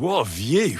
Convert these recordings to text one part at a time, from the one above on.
What a view!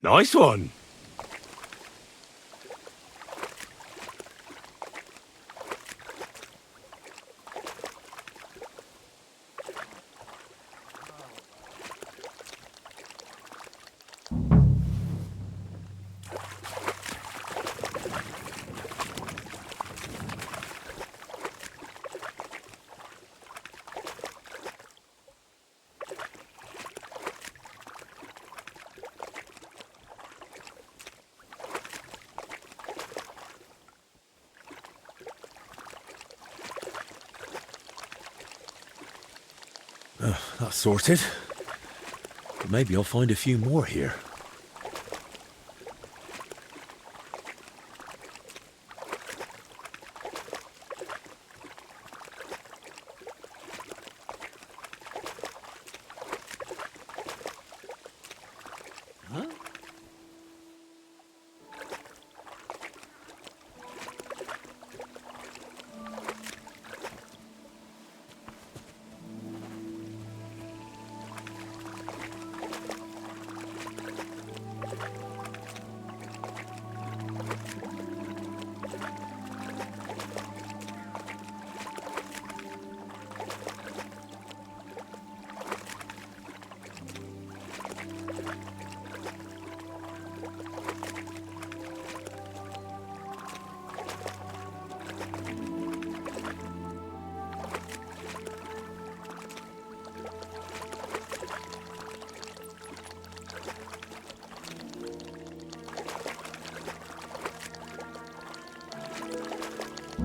Nice one! That's sorted. But maybe I'll find a few more here.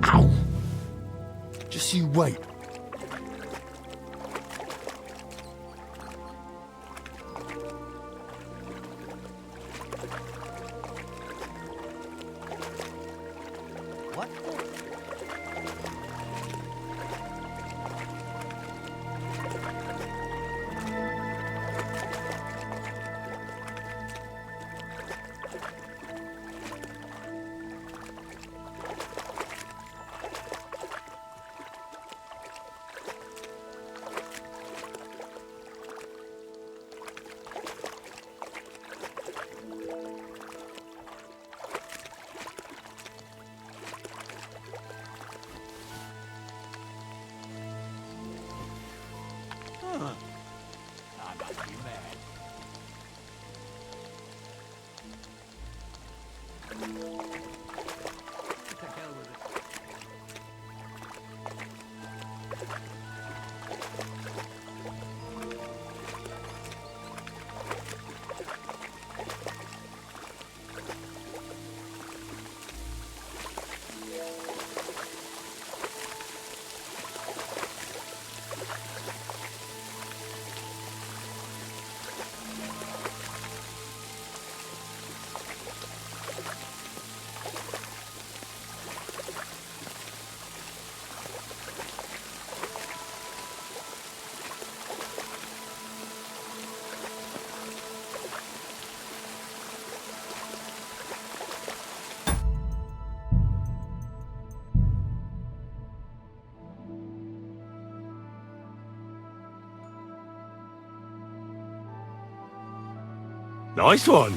Ow! Just you wait. What? Nice one.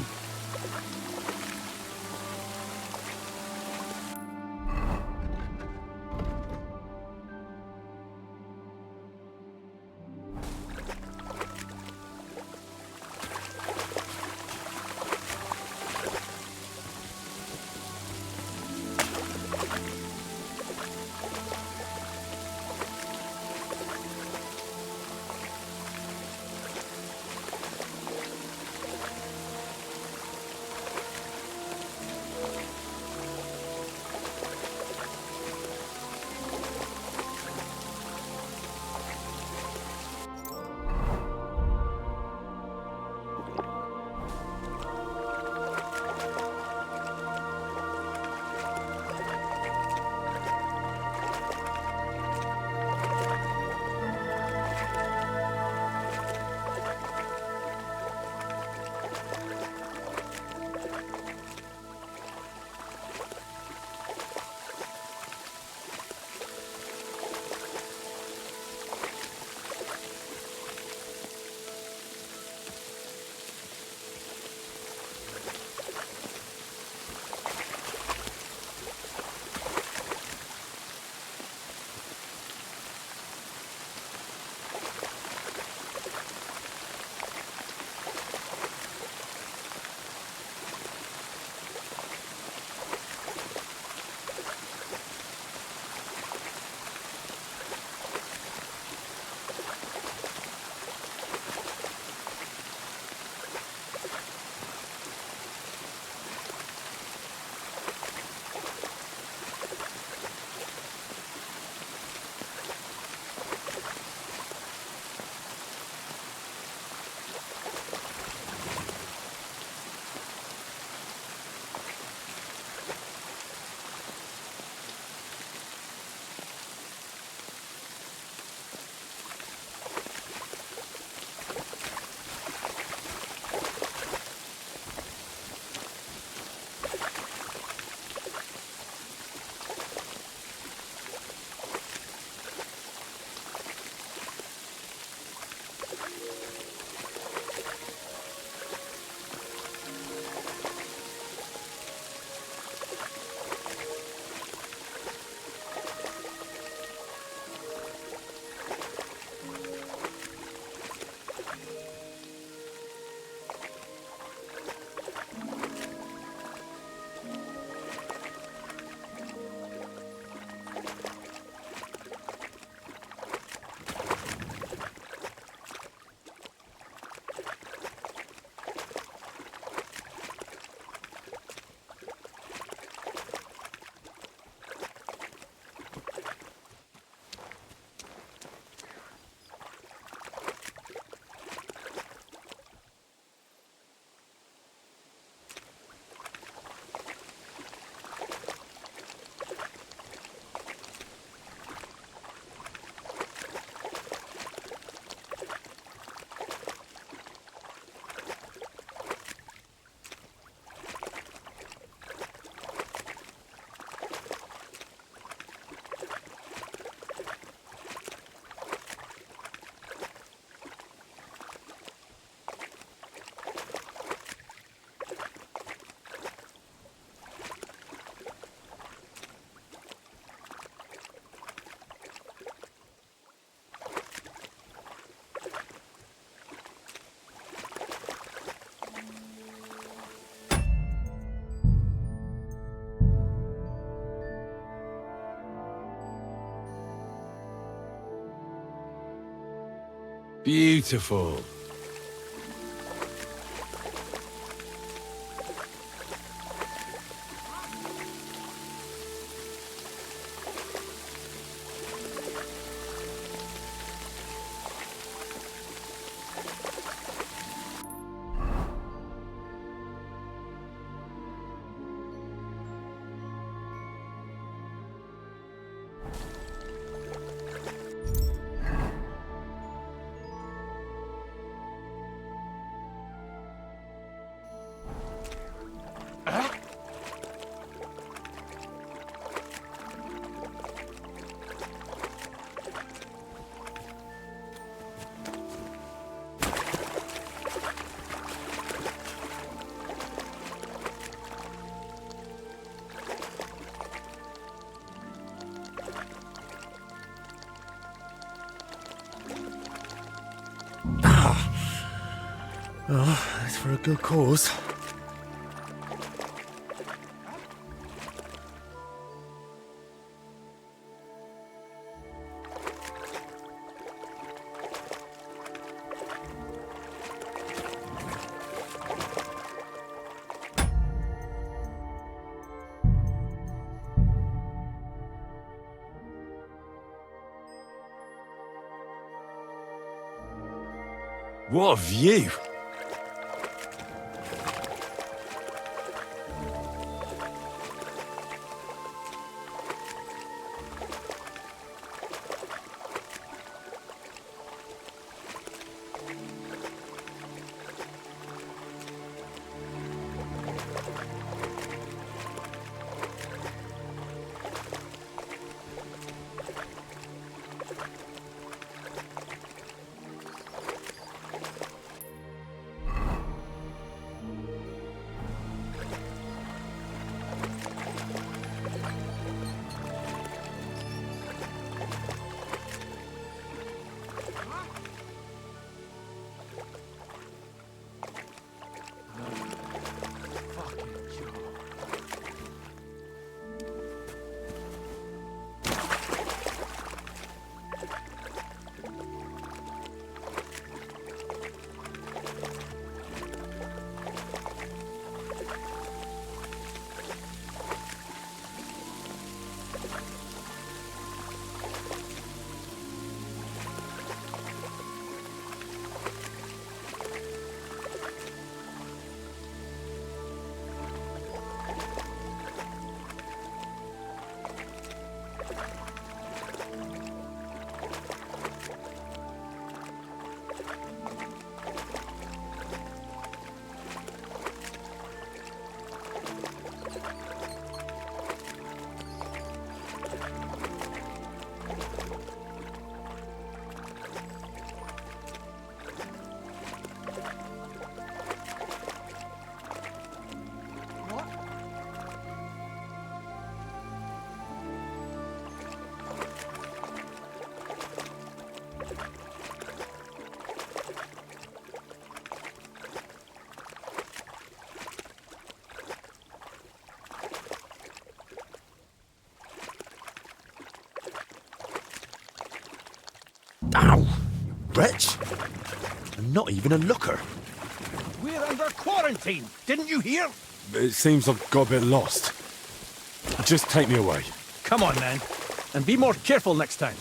Beautiful. Oh, it's for a good cause. What a view! Ow! You wretch! I'm not even a looker. We're under quarantine. Didn't you hear? It seems I've got a bit lost. Just take me away. Come on, man. And be more careful next time.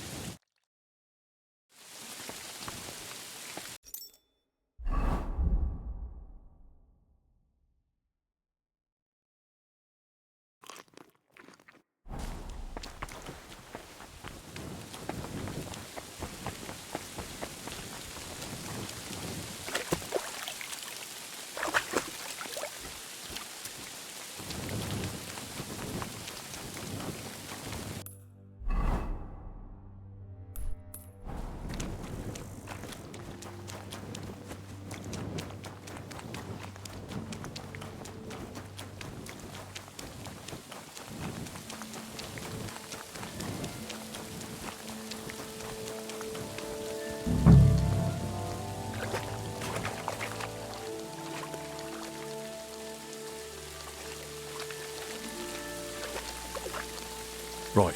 Right,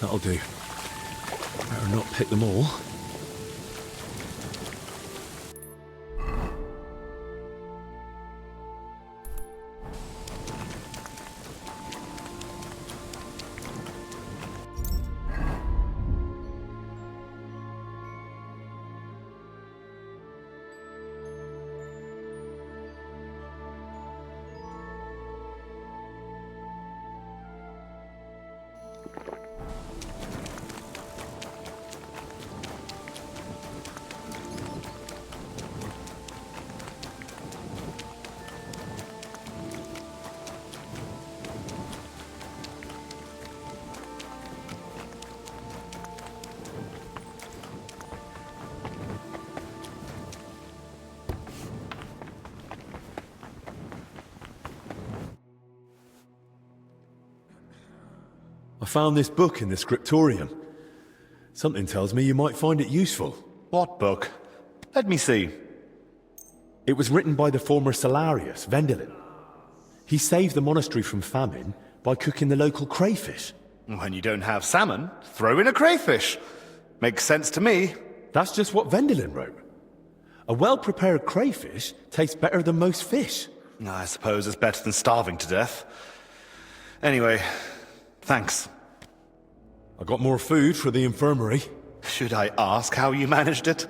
that'll do. Better not pick them all. I found this book in the scriptorium. Something tells me you might find it useful. What book? Let me see. It was written by the former Salarius, Vendelin. He saved the monastery from famine by cooking the local crayfish. When you don't have salmon, throw in a crayfish. Makes sense to me. That's just what Vendelin wrote. A well-prepared crayfish tastes better than most fish. I suppose it's better than starving to death. Anyway, thanks. I got more food for the infirmary. Should I ask how you managed it?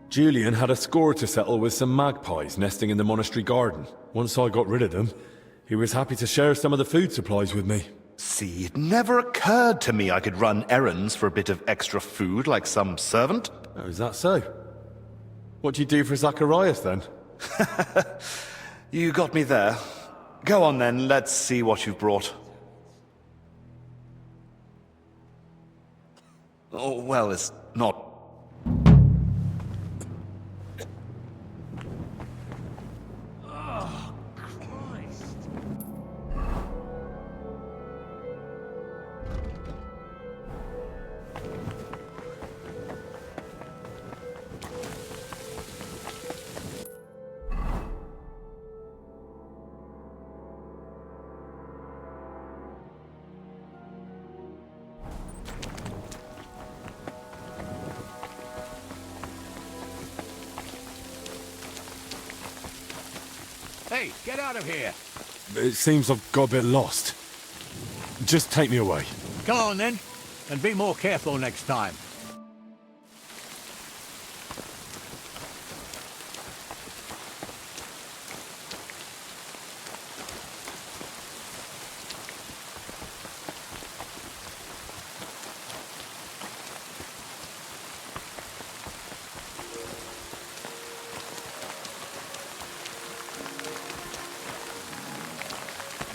Julian had a score to settle with some magpies nesting in the monastery garden. Once I got rid of them, he was happy to share some of the food supplies with me. See, it never occurred to me I could run errands for a bit of extra food like some servant. Oh, is that so? What do you do for Zacharias, then? You got me there. Go on then, let's see what you've brought. Oh, well, it's not... Hey, get out of here! It seems I've got a bit lost. Just take me away. Come on then, and be more careful next time.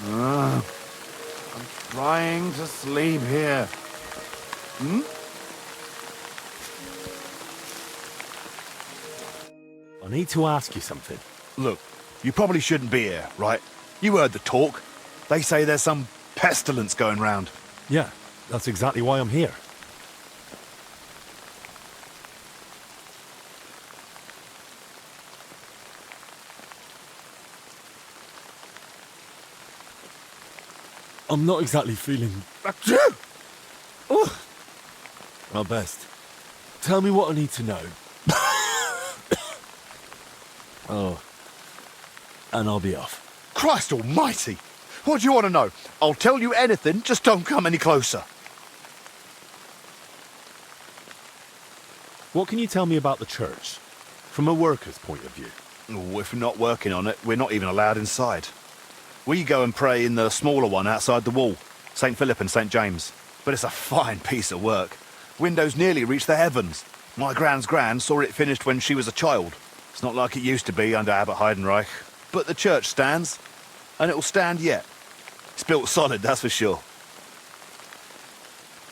I'm trying to sleep here. I need to ask you something. Look, you probably shouldn't be here, right? You heard the talk. They say there's some pestilence going round. Yeah, that's exactly why I'm here. I'm not exactly feeling... Oh. My best. Tell me what I need to know. Oh. And I'll be off. Christ almighty! What do you want to know? I'll tell you anything, just don't come any closer. What can you tell me about the church? From a worker's point of view. Oh, if we're not working on it, we're not even allowed inside. We go and pray in the smaller one outside the wall, St. Philip and St. James. But it's a fine piece of work. Windows nearly reach the heavens. My gran saw it finished when she was a child. It's not like it used to be under Abbot Heidenreich. But the church stands, and it'll stand yet. It's built solid, that's for sure.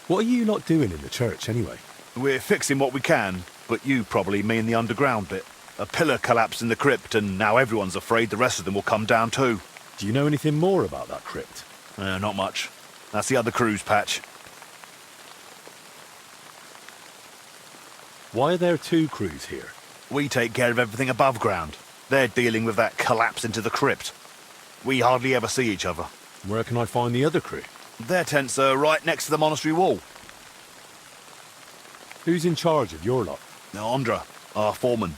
What are you lot doing in the church, anyway? We're fixing what we can, but you probably mean the underground bit. A pillar collapsed in the crypt, and now everyone's afraid the rest of them will come down too. Do you know anything more about that crypt? Not much. That's the other cruise patch. Why are there two crews here? We take care of everything above ground. They're dealing with that collapse into the crypt. We hardly ever see each other. Where can I find the other crew? Their tents are right next to the monastery wall. Who's in charge of your lot? Andra, our foreman.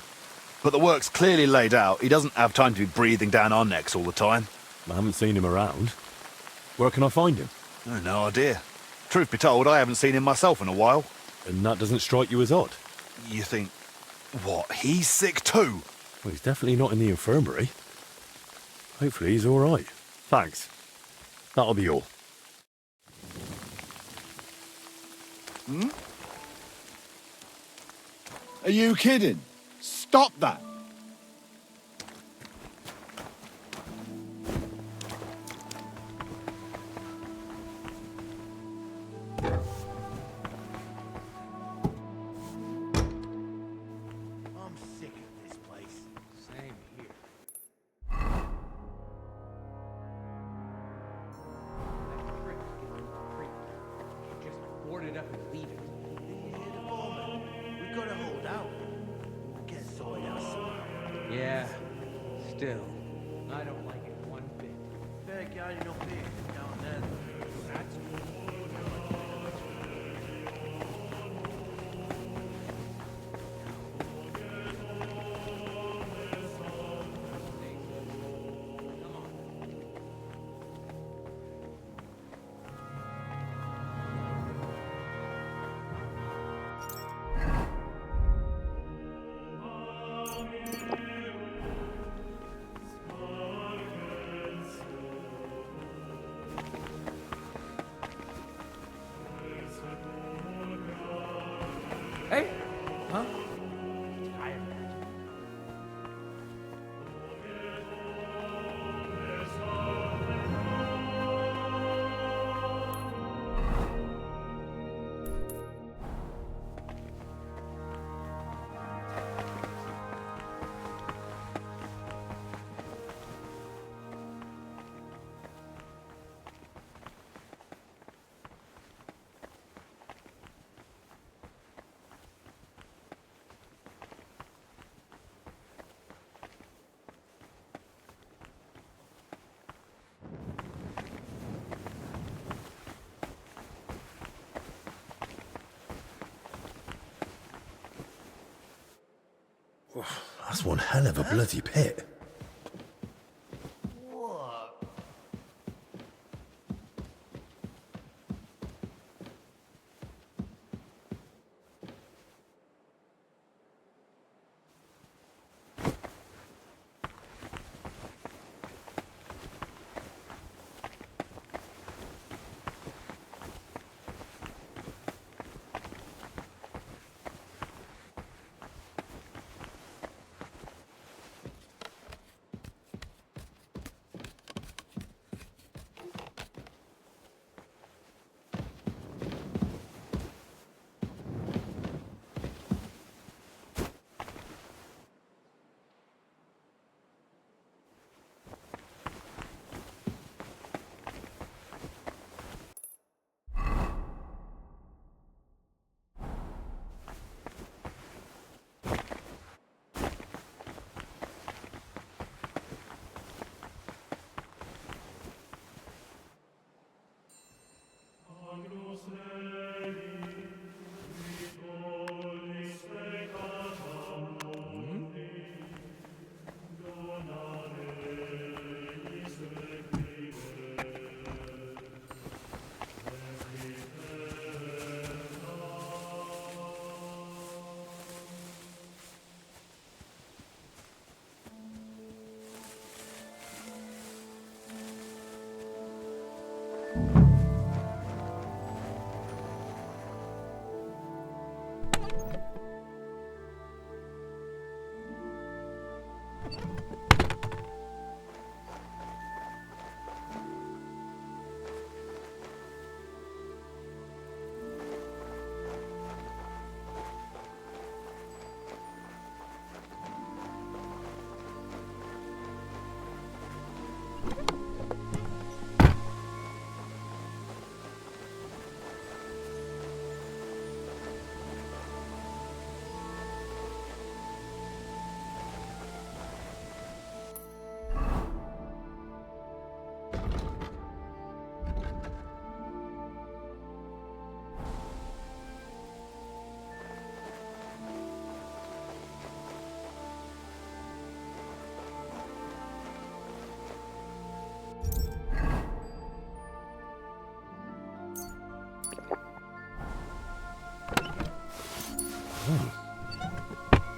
But the work's clearly laid out. He doesn't have time to be breathing down our necks all the time. I haven't seen him around. Where can I find him? No idea. Truth be told, I haven't seen him myself in a while. And that doesn't strike you as odd? You think, what, he's sick too? Well, he's definitely not in the infirmary. Hopefully he's all right. Thanks. That'll be all. Are you kidding? Stop that! I'm sick of this place. Same here. That crypt is on the creek. You just board it up and leave it. Then you head Yeah, still, I don't like it one bit. Fair guy, no pay down there. That's Hey! Huh? Tired. That's one hell of a bloody pit.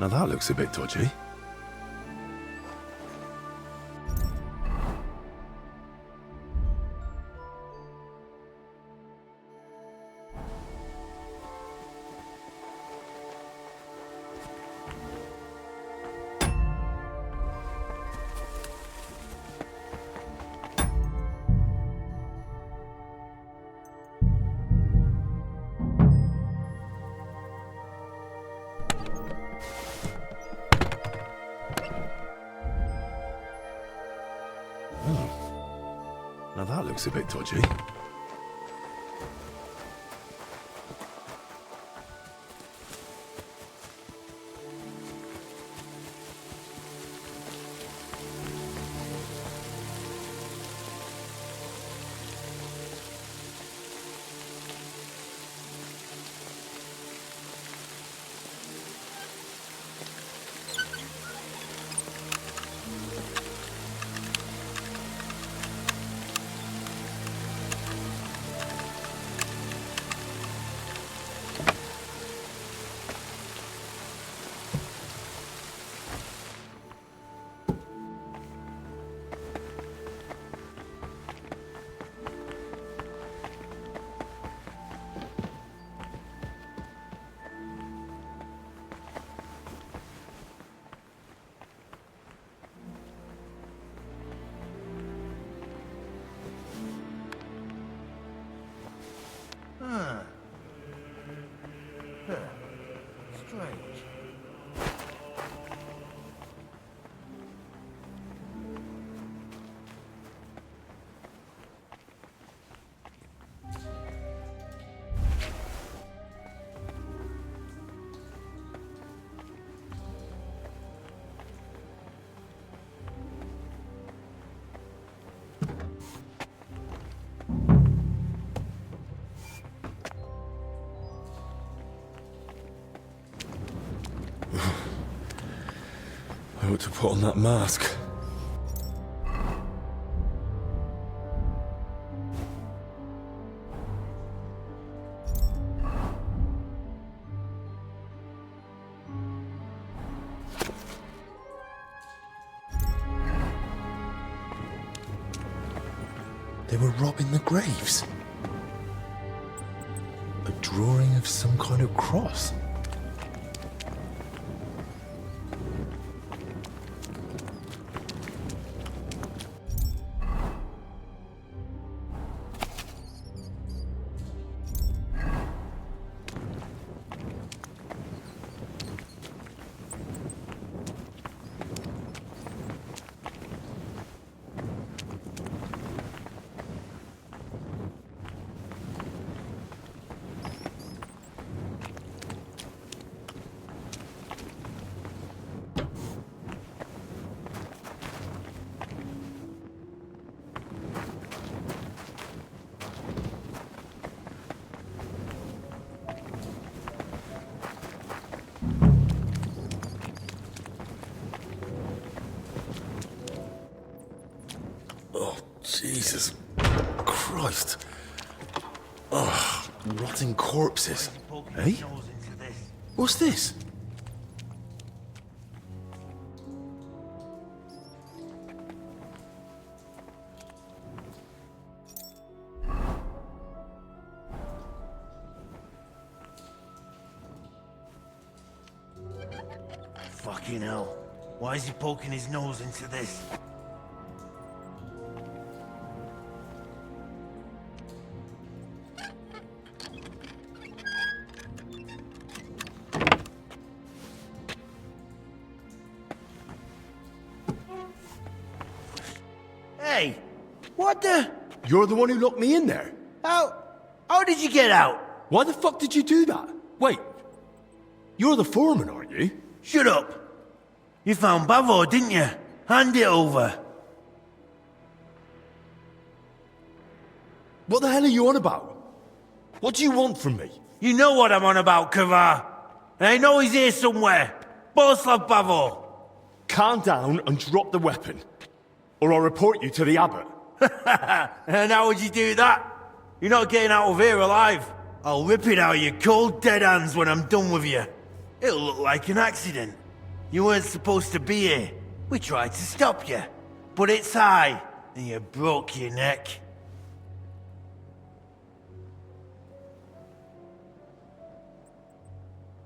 Now that looks a bit dodgy. Now that looks a bit dodgy. Strange. I ought to put on that mask. They were robbing the graves. A drawing of some kind of cross. Jesus Christ. Ugh, rotting corpses. Poking Hey? his nose into this. What's this? Fucking hell. Why is he poking his nose into this? Hey, what the? You're the one who locked me in there? How did you get out? Why the fuck did you do that? Wait, you're the foreman, aren't you? Shut up. You found Bavo, didn't you? Hand it over. What the hell are you on about? What do you want from me? You know what I'm on about, Kavar. And I know he's here somewhere. Boslav Bavo. Calm down and drop the weapon, or I'll report you to the abbot. And how would you do that? You're not getting out of here alive. I'll rip it out of your cold, dead hands when I'm done with you. It'll look like an accident. You weren't supposed to be here. We tried to stop you. But it's high, and you broke your neck.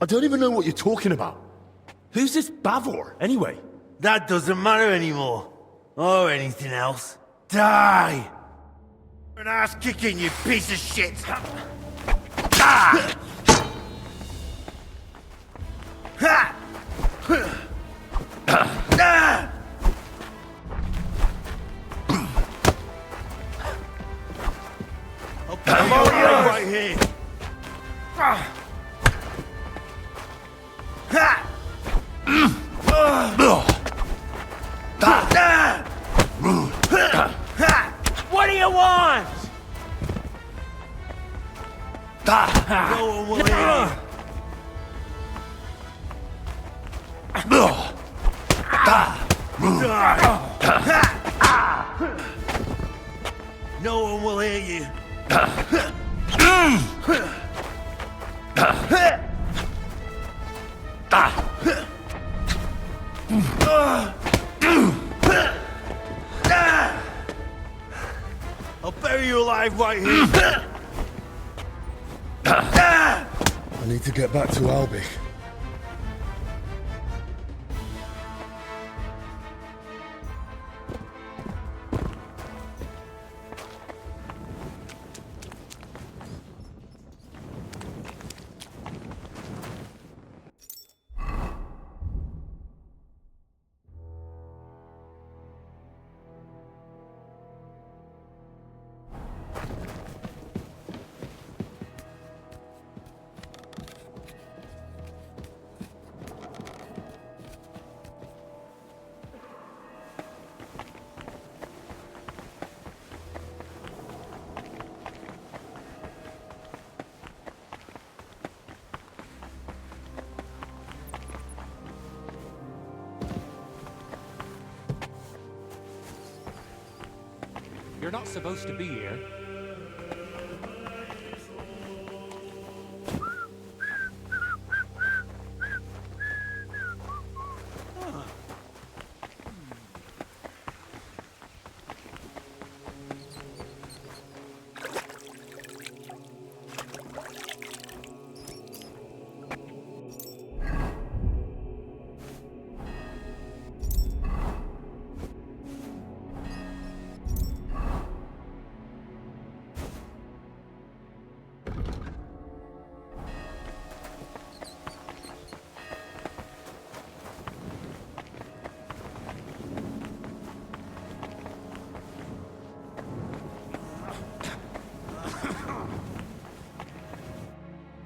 I don't even know what you're talking about. Who's this Bavor, anyway? That doesn't matter anymore. Or anything else. Die! An ass kicking, you piece of shit! Ah! Ha! Ah! I'll put you right here. Ha! What do you want? No one will hear you. No one will hear you. I'll bury you alive right here. I need to get back to Albi. You're not supposed to be here.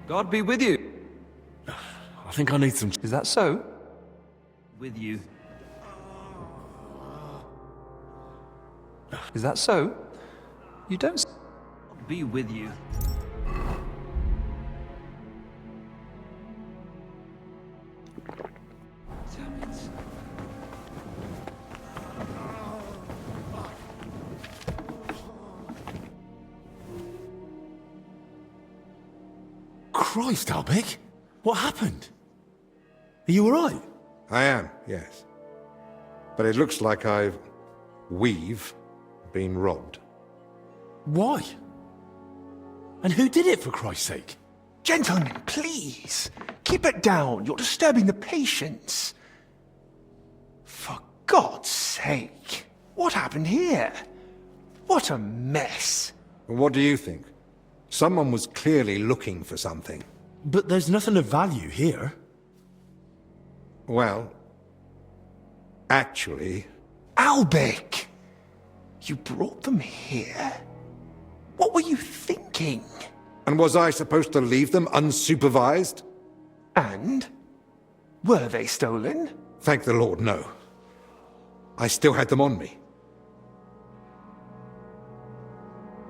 God be with you. I think I need some... Is that so? With you. Is that so? You don't be with you. Damn it. Christ, Albig! What happened? Are you alright? I am, yes. But it looks like we've been robbed. Why? And who did it, for Christ's sake? Gentlemen, please. Keep it down. You're disturbing the patients. For God's sake. What happened here? What a mess. What do you think? Someone was clearly looking for something. But there's nothing of value here. Well, actually... Albig! You brought them here? What were you thinking? And was I supposed to leave them unsupervised? And? Were they stolen? Thank the Lord, no. I still had them on me.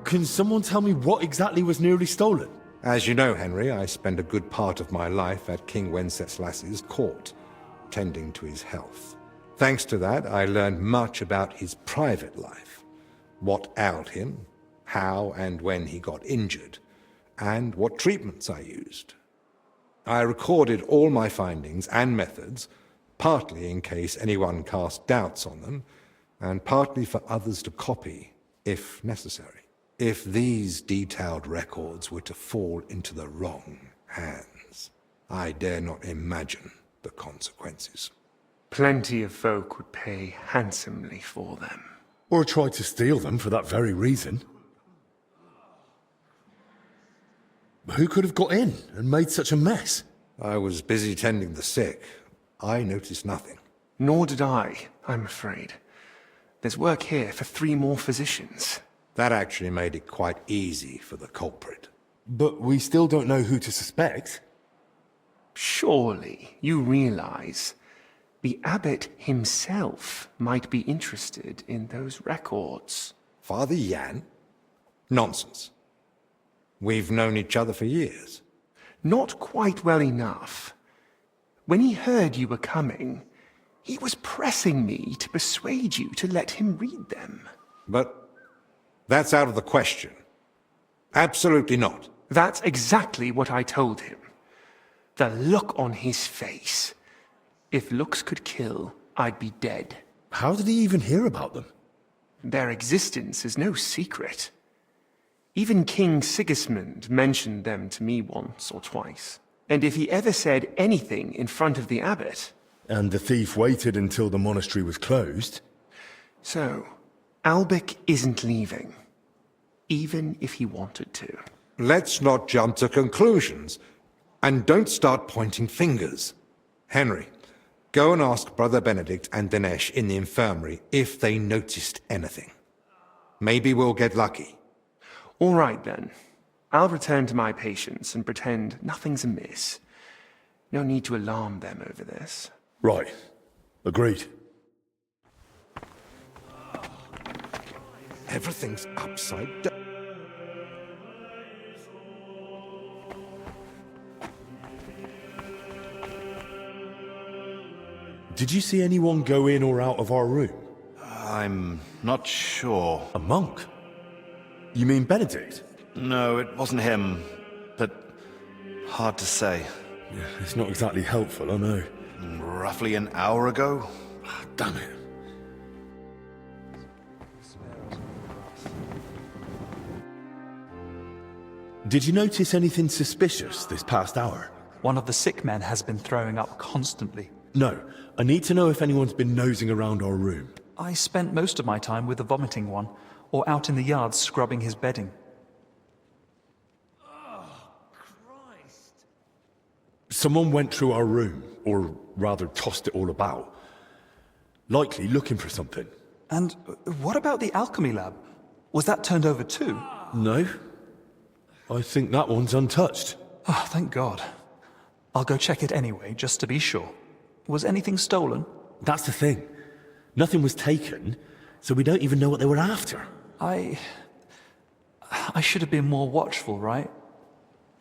Can someone tell me what exactly was nearly stolen? As you know, Henry, I spent a good part of my life at King Wenceslas's court, tending to his health. Thanks to that, I learned much about his private life, what ailed him, how and when he got injured, and what treatments I used. I recorded all my findings and methods, partly in case anyone cast doubts on them, and partly for others to copy, if necessary. If these detailed records were to fall into the wrong hands, I dare not imagine the consequences. Plenty of folk would pay handsomely for them. Or tried to steal them for that very reason. Who could have got in and made such a mess? I was busy tending the sick. I noticed nothing. Nor did I, I'm afraid. There's work here for 3 more physicians. That actually made it quite easy for the culprit. But we still don't know who to suspect. Surely you realize the abbot himself might be interested in those records. Father Jan? Nonsense. We've known each other for years. Not quite well enough. When he heard you were coming, he was pressing me to persuade you to let him read them. But that's out of the question. Absolutely not. That's exactly what I told him. The look on his face. If looks could kill, I'd be dead. How did he even hear about them? Their existence is no secret. Even King Sigismund mentioned them to me once or twice. And if he ever said anything in front of the abbot... And the thief waited until the monastery was closed? So, Albig isn't leaving. Even if he wanted to. Let's not jump to conclusions. And don't start pointing fingers. Henry, go and ask Brother Benedict and Dinesh in the infirmary if they noticed anything. Maybe we'll get lucky. All right, then. I'll return to my patients and pretend nothing's amiss. No need to alarm them over this. Right. Agreed. Everything's upside down. Did you see anyone go in or out of our room? I'm not sure. A monk? You mean Benedict? No, it wasn't him. But hard to say. Yeah, it's not exactly helpful, I know. Roughly an hour ago? Damn it. Did you notice anything suspicious this past hour? One of the sick men has been throwing up constantly. No, I need to know if anyone's been nosing around our room. I spent most of my time with the vomiting one, or out in the yard scrubbing his bedding. Someone went through our room, or rather tossed it all about. Likely looking for something. And what about the alchemy lab? Was that turned over too? No. I think that one's untouched. Oh, thank God. I'll go check it anyway, just to be sure. Was anything stolen? That's the thing. Nothing was taken, so we don't even know what they were after. I should have been more watchful, right?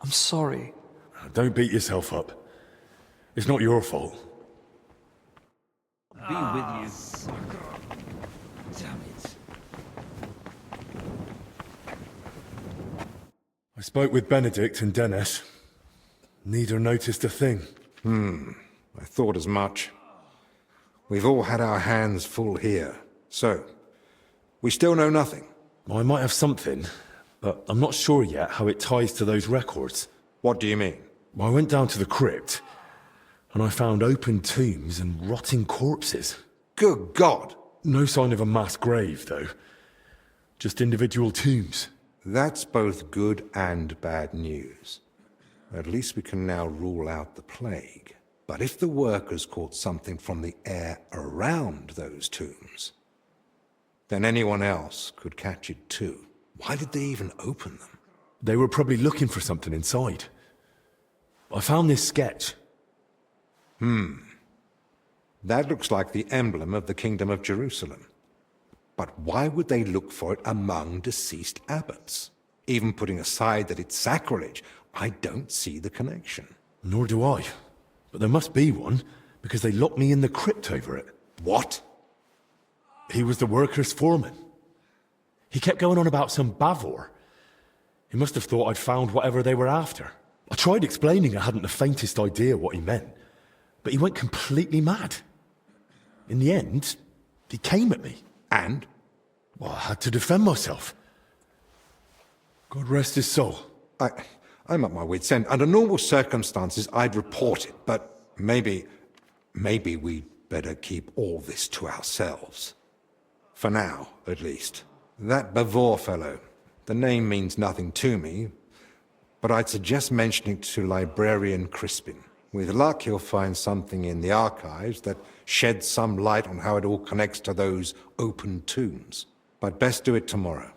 I'm sorry. Don't beat yourself up. It's not your fault. Be with you. Damn it. I spoke with Benedict and Dennis. Neither noticed a thing. I thought as much. We've all had our hands full here. So, we still know nothing. I might have something, but I'm not sure yet how it ties to those records. What do you mean? I went down to the crypt, and I found open tombs and rotting corpses. Good God! No sign of a mass grave, though. Just individual tombs. That's both good and bad news. At least we can now rule out the plague. But if the workers caught something from the air around those tombs, then anyone else could catch it too. Why did they even open them? They were probably looking for something inside. I found this sketch. That looks like the emblem of the Kingdom of Jerusalem. But why would they look for it among deceased abbots? Even putting aside that it's sacrilege, I don't see the connection. Nor do I. But there must be one, because they locked me in the crypt over it. What? He was the workers' foreman. He kept going on about some Bavor. He must have thought I'd found whatever they were after. I tried explaining I hadn't the faintest idea what he meant, but he went completely mad. In the end, he came at me. And? Well, I had to defend myself. God rest his soul. I'm at my wit's end. Under normal circumstances, I'd report it, but maybe we'd better keep all this to ourselves. For now, at least. That Bavor fellow, the name means nothing to me, but I'd suggest mentioning it to Librarian Crispin. With luck, he'll find something in the archives that sheds some light on how it all connects to those open tombs. But best do it tomorrow.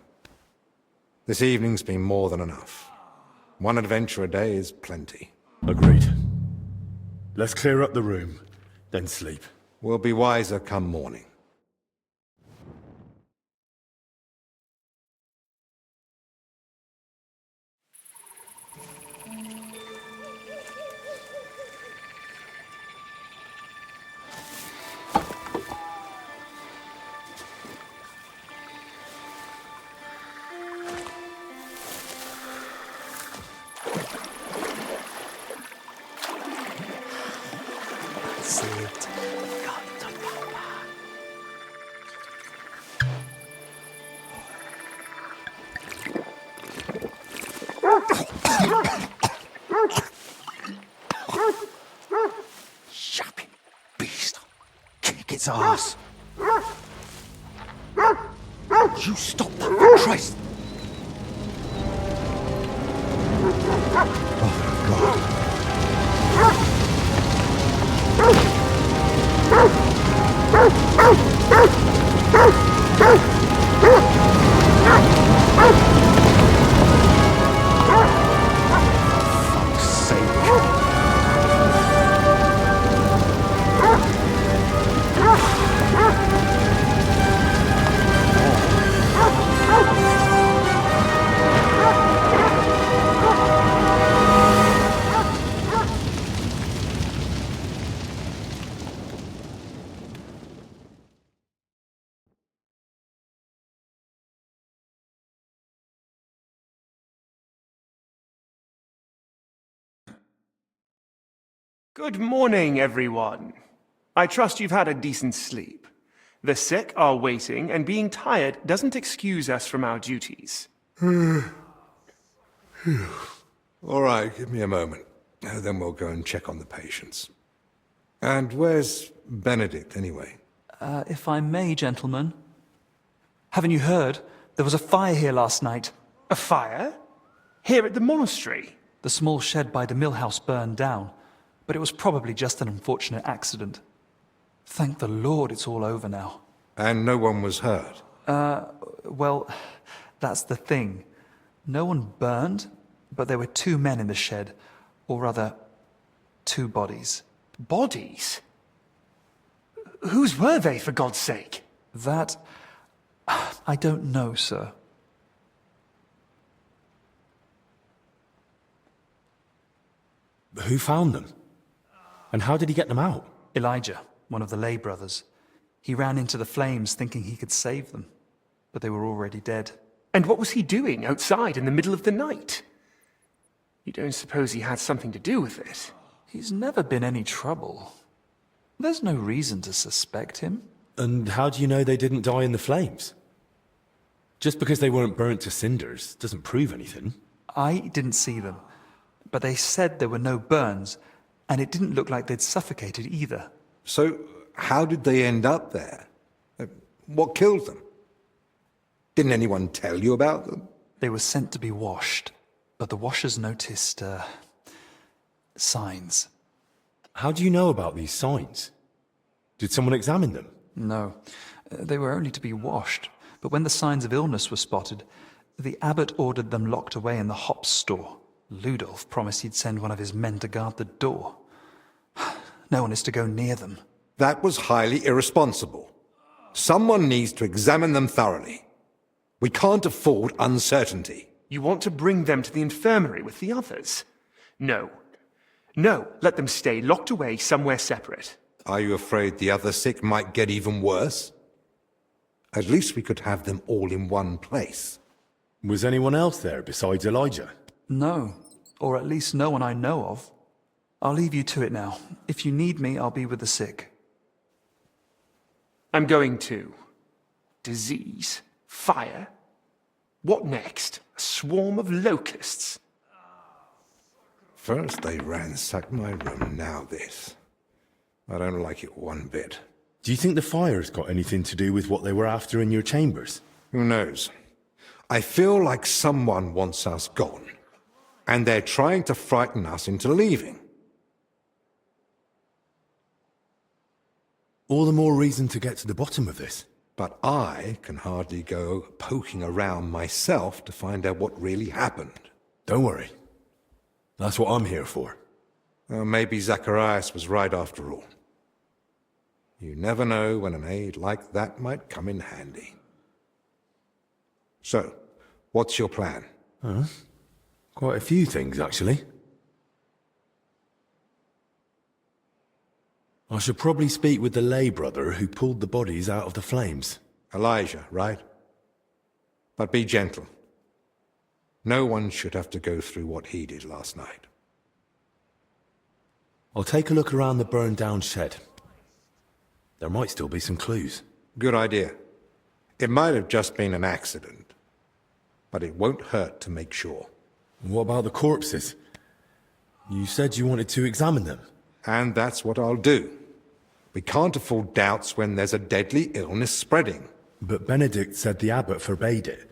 This evening's been more than enough. One adventure a day is plenty. Agreed. Let's clear up the room, then sleep. We'll be wiser come morning. Yapping beast. Kick its ass. You stop that, for Christ. Oh, God. Fuck's sake. Good morning, everyone. I trust you've had a decent sleep. The sick are waiting, and being tired doesn't excuse us from our duties. All right, give me a moment. Then we'll go and check on the patients. And where's Benedict, anyway? If I may, gentlemen. Haven't you heard? There was a fire here last night. A fire? Here at the monastery? The small shed by the mill house burned down, but it was probably just an unfortunate accident. Thank the Lord it's all over now. And no one was hurt? Well, that's the thing. No one burned, but there were 2 men in the shed. Or rather, 2 bodies. Bodies? Whose were they, for God's sake? That... I don't know, sir. Who found them? And how did he get them out? Elijah, one of the lay brothers. He ran into the flames thinking he could save them, but they were already dead. And what was he doing outside in the middle of the night? You don't suppose he had something to do with it? He's never been any trouble. There's no reason to suspect him. And how do you know they didn't die in the flames? Just because they weren't burnt to cinders doesn't prove anything. I didn't see them, but they said there were no burns, and it didn't look like they'd suffocated either. So, how did they end up there? What killed them? Didn't anyone tell you about them? They were sent to be washed, but the washers noticed, signs. How do you know about these signs? Did someone examine them? No, they were only to be washed, but when the signs of illness were spotted, the abbot ordered them locked away in the hops store. Ludolf promised he'd send one of his men to guard the door. No one is to go near them. That was highly irresponsible. Someone needs to examine them thoroughly. We can't afford uncertainty. You want to bring them to the infirmary with the others? No. No, let them stay locked away somewhere separate. Are you afraid the other sick might get even worse? At least we could have them all in one place. Was anyone else there besides Elijah? No, or at least no one I know of. I'll leave you to it now. If you need me, I'll be with the sick. I'm going too. Disease? Fire? What next? A swarm of locusts? First they ransacked my room, now this. I don't like it one bit. Do you think the fire's got anything to do with what they were after in your chambers? Who knows? I feel like someone wants us gone, and they're trying to frighten us into leaving. All the more reason to get to the bottom of this. But I can hardly go poking around myself to find out what really happened. Don't worry. That's what I'm here for. Maybe Zacharias was right after all. You never know when an aid like that might come in handy. So, what's your plan? Quite a few things, actually. I should probably speak with the lay brother who pulled the bodies out of the flames. Elijah, right? But be gentle. No one should have to go through what he did last night. I'll take a look around the burned-down shed. There might still be some clues. Good idea. It might have just been an accident, but it won't hurt to make sure. What about the corpses? You said you wanted to examine them. And that's what I'll do. We can't afford doubts when there's a deadly illness spreading. But Benedict said the abbot forbade it,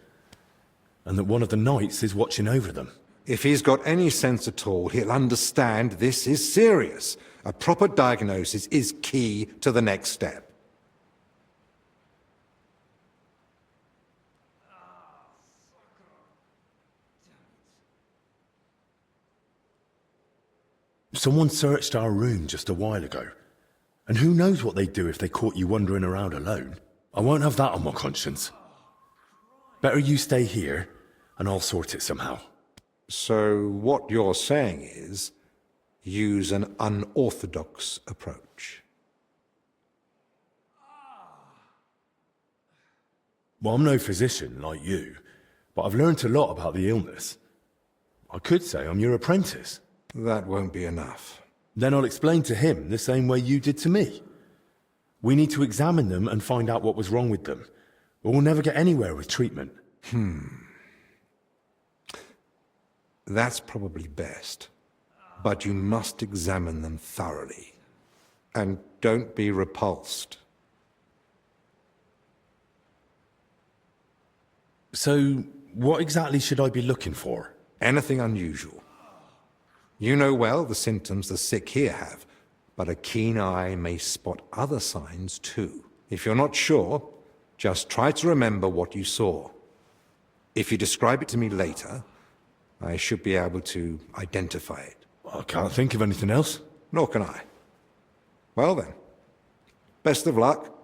and that one of the knights is watching over them. If he's got any sense at all, he'll understand this is serious. A proper diagnosis is key to the next step. Someone searched our room just a while ago. And who knows what they'd do if they caught you wandering around alone. I won't have that on my conscience. Better you stay here, and I'll sort it somehow. So what you're saying is, use an unorthodox approach. Well, I'm no physician like you, but I've learnt a lot about the illness. I could say I'm your apprentice. That won't be enough. Then I'll explain to him the same way you did to me. We need to examine them and find out what was wrong with them, or we'll never get anywhere with treatment. That's probably best. But you must examine them thoroughly. And don't be repulsed. So, what exactly should I be looking for? Anything unusual. You know well the symptoms the sick here have, but a keen eye may spot other signs too. If you're not sure, just try to remember what you saw. If you describe it to me later, I should be able to identify it. I can't think of anything else. Nor can I. Well then, best of luck.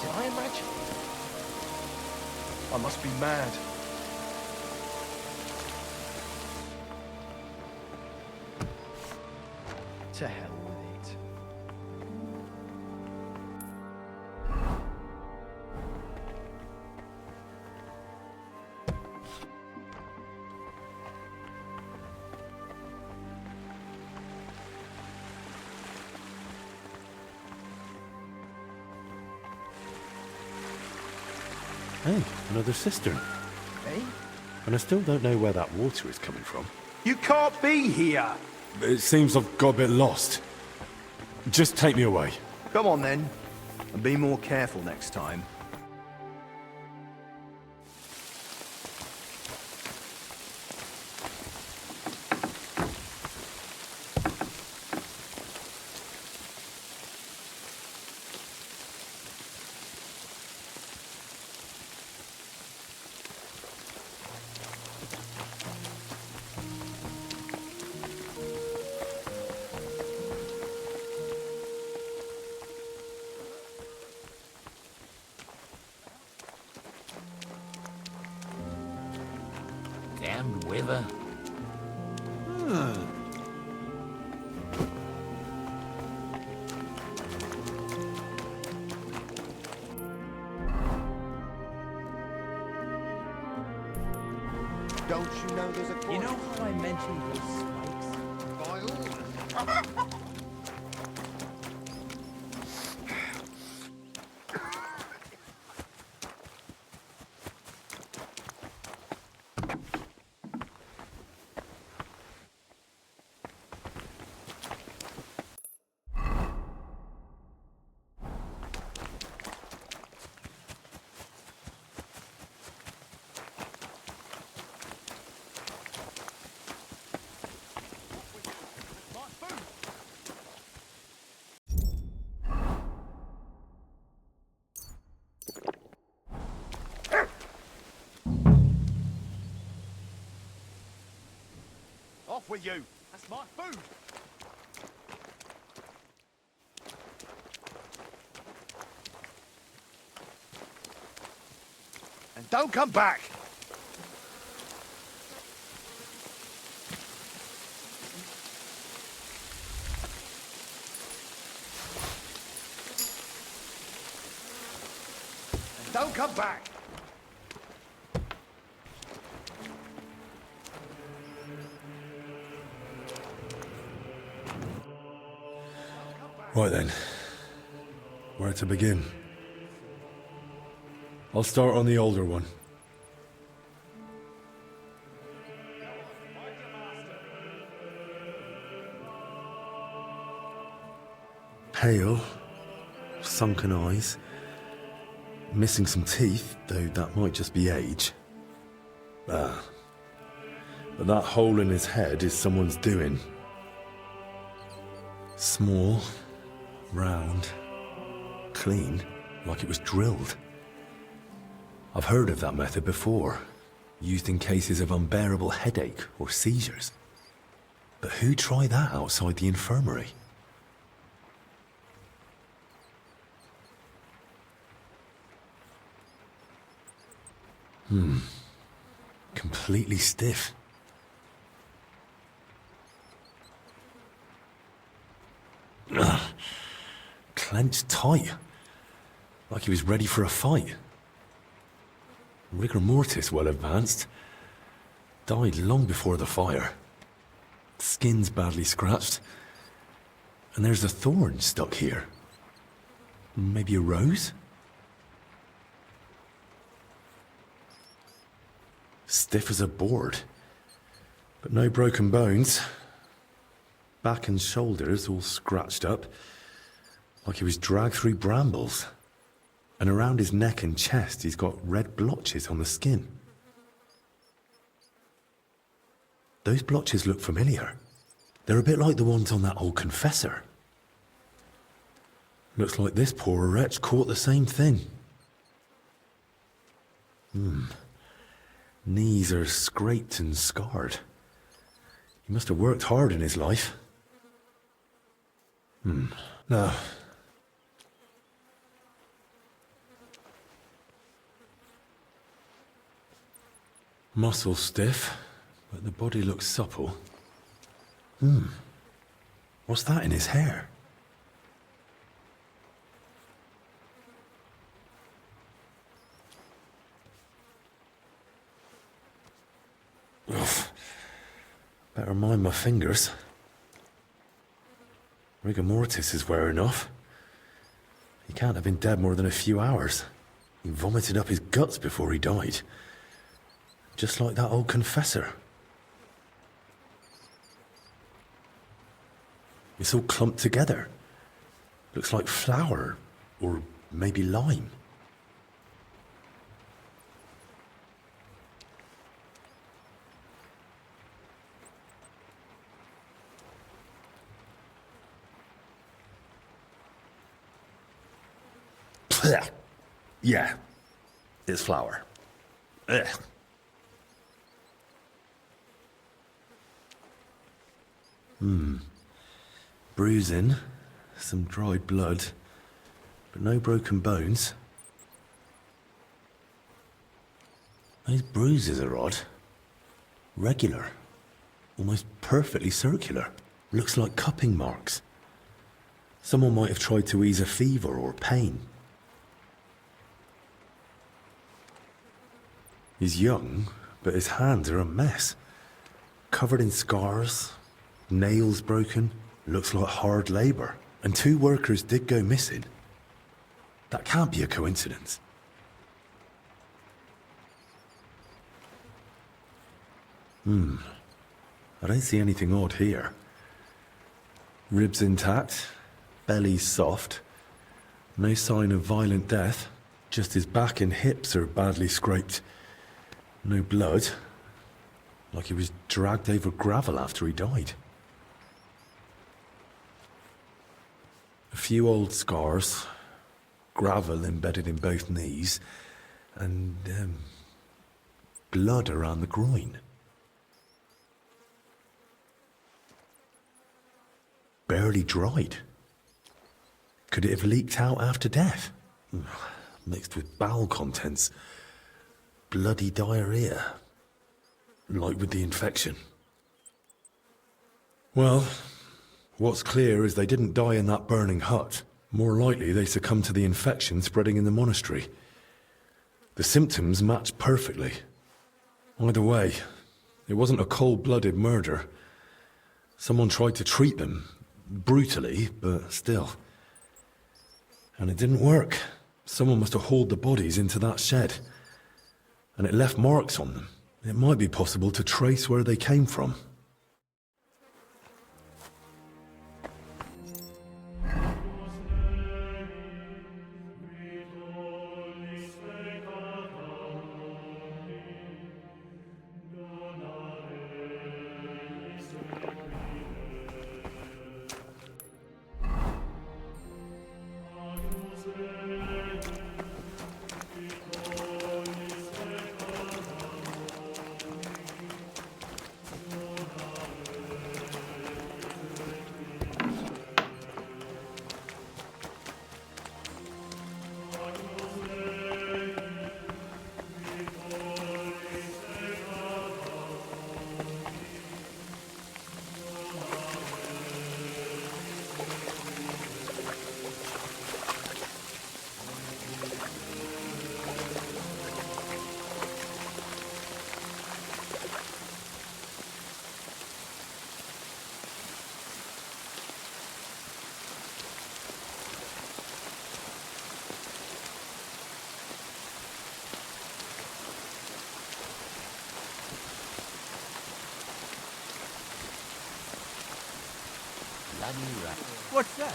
Did I imagine? I must be mad. To hell with it. Hey, another cistern. Eh? And I still don't know where that water is coming from. You can't be here! It seems I've got a bit lost. Just take me away. Come on then, and be more careful next time. Damned weather. Don't you know there's a... You know how I mentioned those spikes? By all... Off with you! That's my food! And don't come back! And don't come back! Right then. Where to begin? I'll start on the older one. Pale, sunken eyes, missing some teeth, though that might just be age. But that hole in his head is someone's doing. Small, round, clean, like it was drilled. I've heard of that method before, used in cases of unbearable headache or seizures. But who'd try that outside the infirmary? Completely stiff. Ugh. Clenched tight, like he was ready for a fight. Rigor mortis well advanced. Died long before the fire. Skin's badly scratched. And there's a thorn stuck here. Maybe a rose? Stiff as a board. But no broken bones. Back and shoulders all scratched up, like he was dragged through brambles. And around his neck and chest, he's got red blotches on the skin. Those blotches look familiar. They're a bit like the ones on that old confessor. Looks like this poor wretch caught the same thing. Knees are scraped and scarred. He must have worked hard in his life. Now, muscle stiff, but the body looks supple. What's that in his hair? Oof. Better mind my fingers. Rigor mortis is wearing off. He can't have been dead more than a few hours. He vomited up his guts before he died. Just like that old confessor. It's all clumped together. Looks like flour, or maybe lime. Yeah, it's flour. Ugh. Bruising, some dried blood, but no broken bones. Those bruises are odd. Regular. Almost perfectly circular. Looks like cupping marks. Someone might have tried to ease a fever or pain. He's young, but his hands are a mess. Covered in scars, nails broken, looks like hard labor. And 2 workers did go missing. That can't be a coincidence. I don't see anything odd here. Ribs intact, belly soft. No sign of violent death. Just his back and hips are badly scraped. No blood. Like he was dragged over gravel after he died. A few old scars. Gravel embedded in both knees. And, blood around the groin. barely dried. Could it have leaked out after death? Mixed with bowel contents. Bloody diarrhea. Like with the infection. Well, what's clear is they didn't die in that burning hut. More likely they succumbed to the infection spreading in the monastery. The symptoms match perfectly. Either way, it wasn't a cold-blooded murder. Someone tried to treat them, brutally, but still. And it didn't work. Someone must have hauled the bodies into that shed. And it left marks on them. It might be possible to trace where they came from. What's that?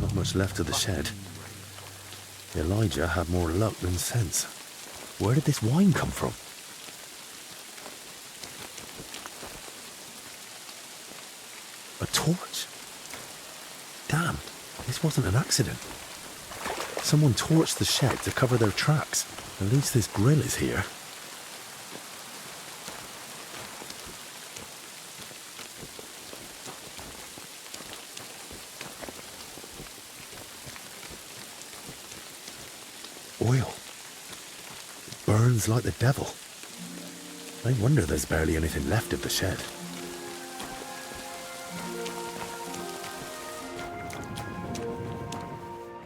Not much left of the shed. Elijah had more luck than sense. Where did this wine come from? A torch? Damn, this wasn't an accident. Someone torched the shed to cover their tracks. At least this grill is here. Oil. It burns like the devil. No wonder there's barely anything left of the shed.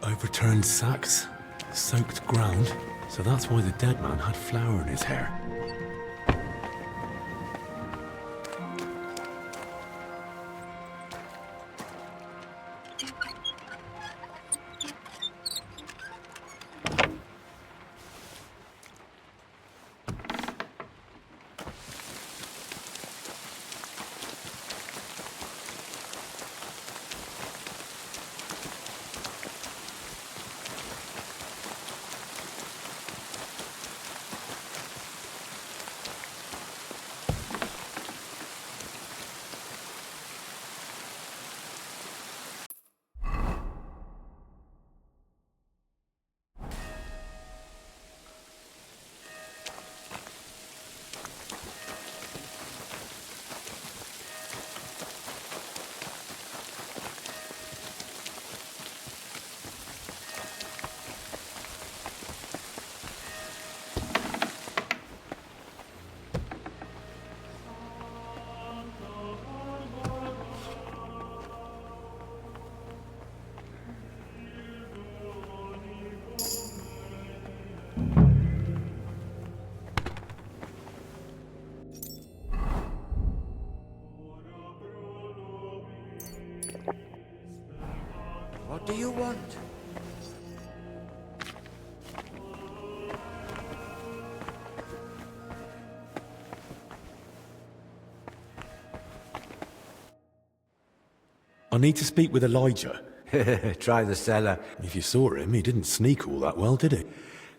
Overturned sacks, soaked ground, so that's why the dead man had flour in his hair. What do you want? I need to speak with Elijah. Try the cellar. If you saw him, he didn't sneak all that well, did he?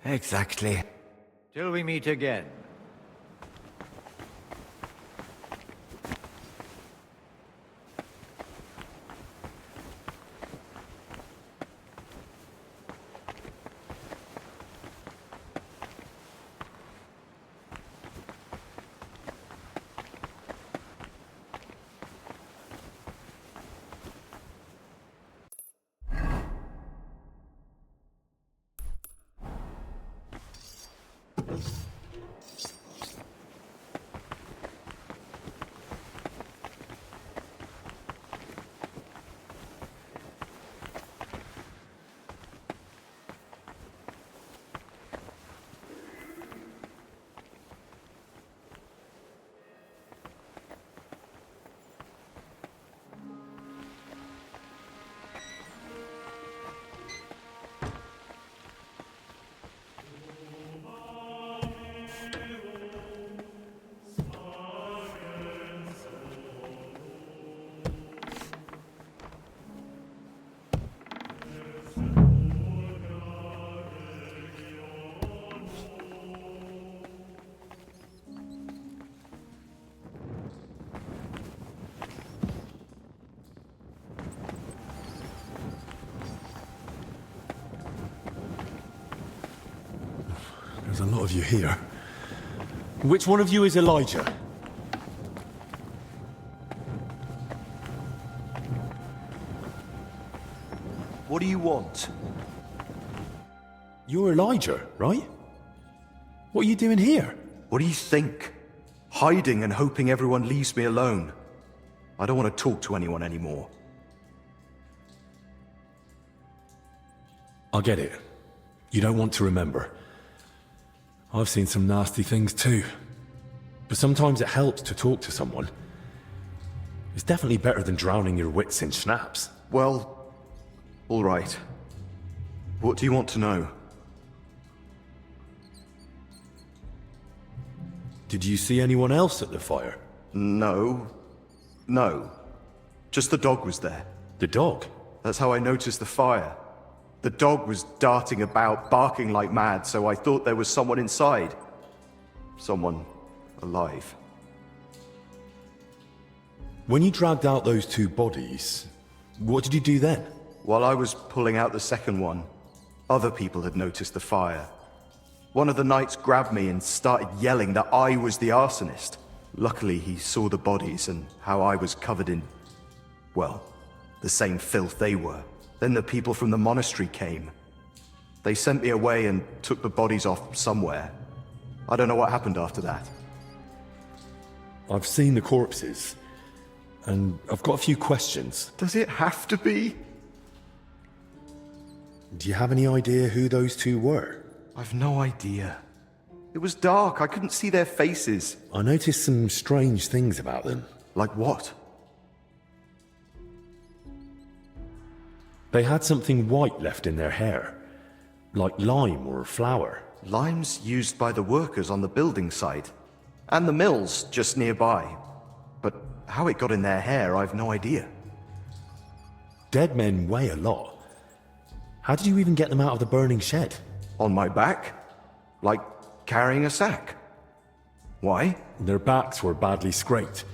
Exactly. Till we meet again. There's a lot of you here. Which one of you is Elijah? What do you want? You're Elijah, right? What are you doing here? What do you think? Hiding and hoping everyone leaves me alone. I don't want to talk to anyone anymore. I get it. You don't want to remember. I've seen some nasty things too. But sometimes it helps to talk to someone. It's definitely better than drowning your wits in schnapps. Well, all right. What do you want to know? Did you see anyone else at the fire? No. Just the dog was there. The dog? That's how I noticed the fire. The dog was darting about, barking like mad, so I thought there was someone inside. Someone alive. When you dragged out those two bodies, what did you do then? While I was pulling out the second one, other people had noticed the fire. One of the knights grabbed me and started yelling that I was the arsonist. Luckily, he saw the bodies and how I was covered in, well, the same filth they were. Then the people from the monastery came. They sent me away and took the bodies off somewhere. I don't know what happened after that. I've seen the corpses, and I've got a few questions. Does it have to be? Do you have any idea who those two were? I've no idea. It was dark, I couldn't see their faces. I noticed some strange things about them. Like what? They had something white left in their hair, like lime or flour. Limes used by the workers on the building site, and the mills just nearby. But how it got in their hair, I've no idea. Dead men weigh a lot. How did you even get them out of the burning shed? On my back? Like carrying a sack. Why? Their backs were badly scraped,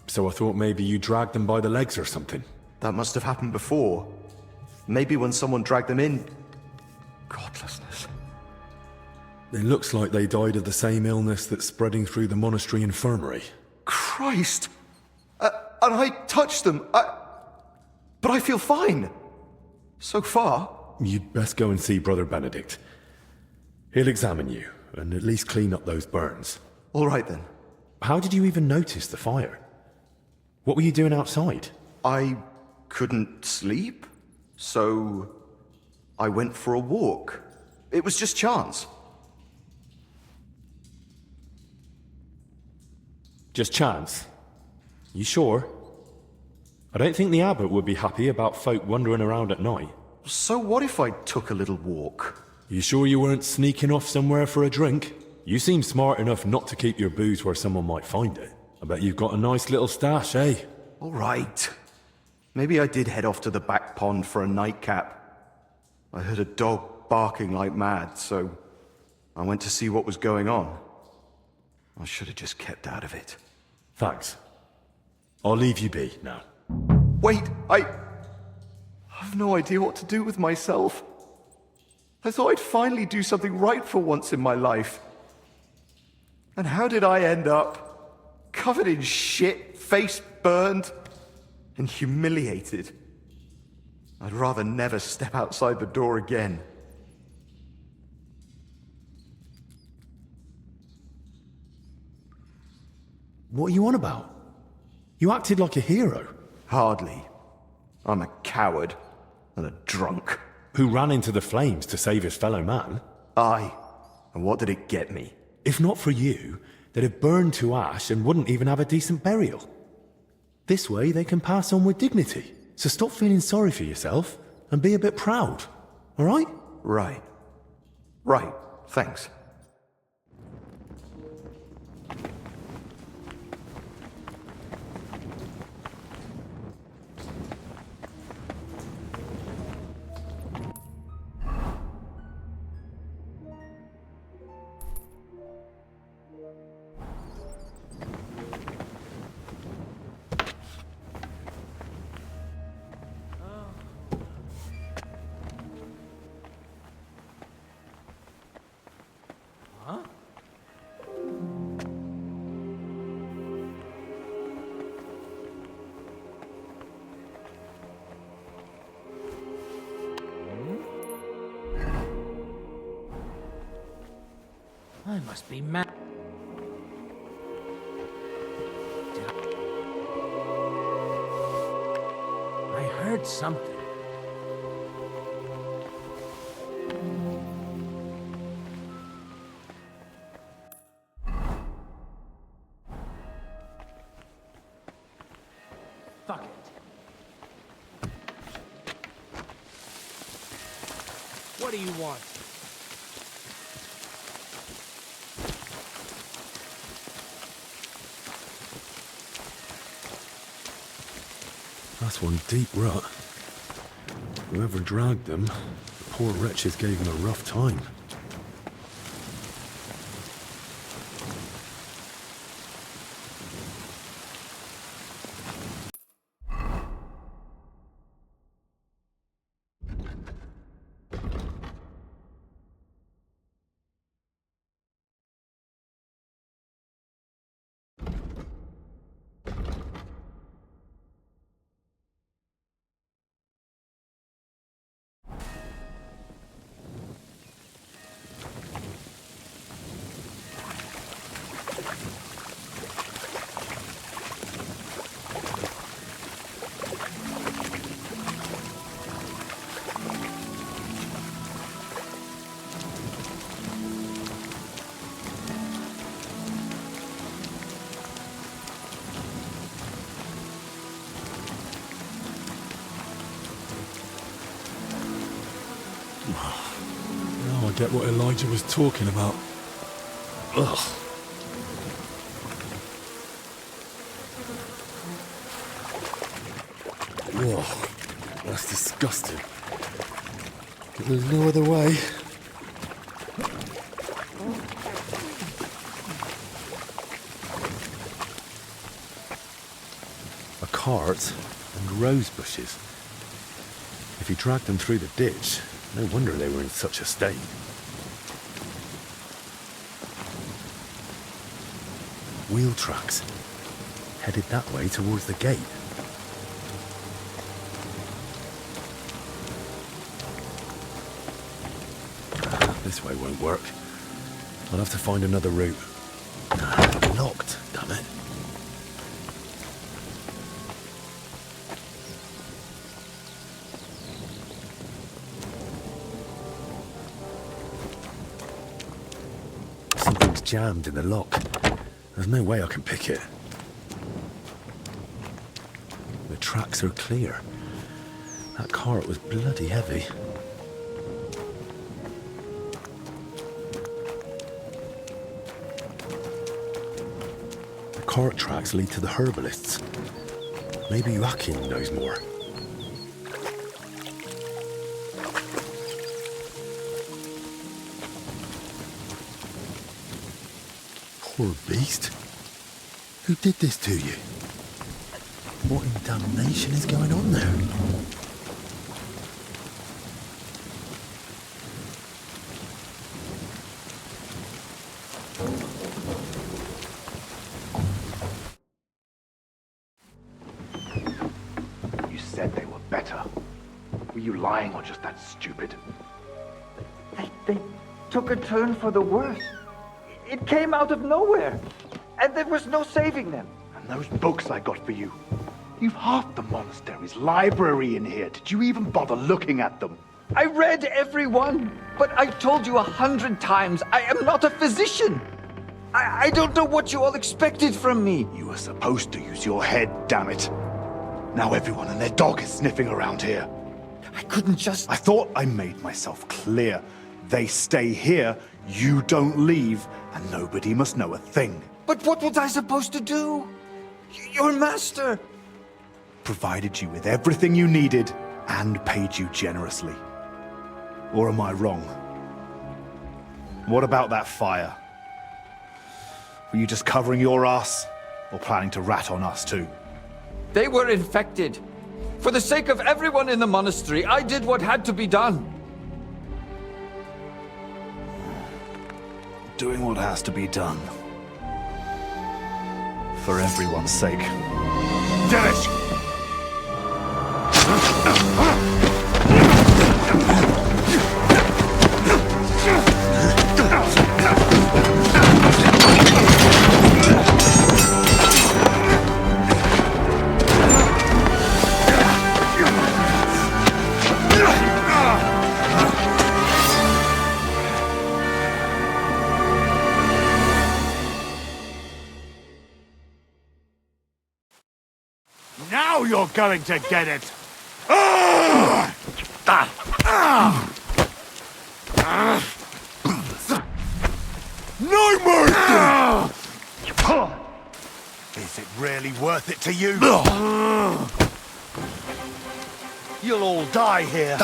so I thought maybe you dragged them by the legs or something. That must have happened before. Maybe when someone dragged them in. Godlessness. It looks like they died of the same illness that's spreading through the monastery infirmary. Christ! And I touched them. But I feel fine. So far. You'd best go and see Brother Benedict. He'll examine you, and at least clean up those burns. All right then. How did you even notice the fire? What were you doing outside? I couldn't sleep, so I went for a walk. It was just chance. Just chance? You sure? I don't think the abbot would be happy about folk wandering around at night. So what if I took a little walk? You sure you weren't sneaking off somewhere for a drink? You seem smart enough not to keep your booze where someone might find it. I bet you've got a nice little stash, eh? All right. Maybe I did head off to the back pond for a nightcap. I heard a dog barking like mad, so I went to see what was going on. I should have just kept out of it. Thanks. I'll leave you be now. Wait, I've no idea what to do with myself. I thought I'd finally do something right for once in my life. And how did I end up? Covered in shit, face burned, and humiliated. I'd rather never step outside the door again. What are you on about? You acted like a hero. Hardly. I'm a coward and a drunk. Who ran into the flames to save his fellow man. Aye. And what did it get me? If not for you, they'd have burned to ash and wouldn't even have a decent burial. This way they can pass on with dignity. So stop feeling sorry for yourself and be a bit proud. All right? Right. Right. Thanks. I must be mad. I heard something. Fuck it. What do you want? That's one deep rut. Whoever dragged them, the poor wretches gave him a rough time. Now I get what Elijah was talking about. Ugh. Whoa, that's disgusting. But there's no other way. A cart and rose bushes. If he dragged them through the ditch, no wonder they were in such a state. Wheel tracks. Headed that way towards the gate. This way won't work. I'll have to find another route. Locked, damn it. Something's jammed in the lock. There's no way I can pick it. The tracks are clear. That cart was bloody heavy. The cart tracks lead to the herbalists. Maybe Joachim knows more. Poor beast. Who did this to you? What in damnation is going on there? You said they were better. Were you lying or just that stupid? They took a turn for the worse. It came out of nowhere, and there was no saving them. And those books I got for you. You've half the monastery's library in here. Did you even bother looking at them? I read every one, but I told you 100 times, I am not a physician. I don't know what you all expected from me. You were supposed to use your head, damn it. Now everyone and their dog is sniffing around here. I couldn't just... I thought I made myself clear. They stay here, you don't leave, and nobody must know a thing. But what was I supposed to do? Your master... Provided you with everything you needed and paid you generously. Or am I wrong? What about that fire? Were you just covering your ass, or planning to rat on us too? They were infected. For the sake of everyone in the monastery, I did what had to be done. Doing what has to be done. For everyone's sake. Dennis! Now you're going to get it! No mercy! Is it really worth it to you? You'll all die here.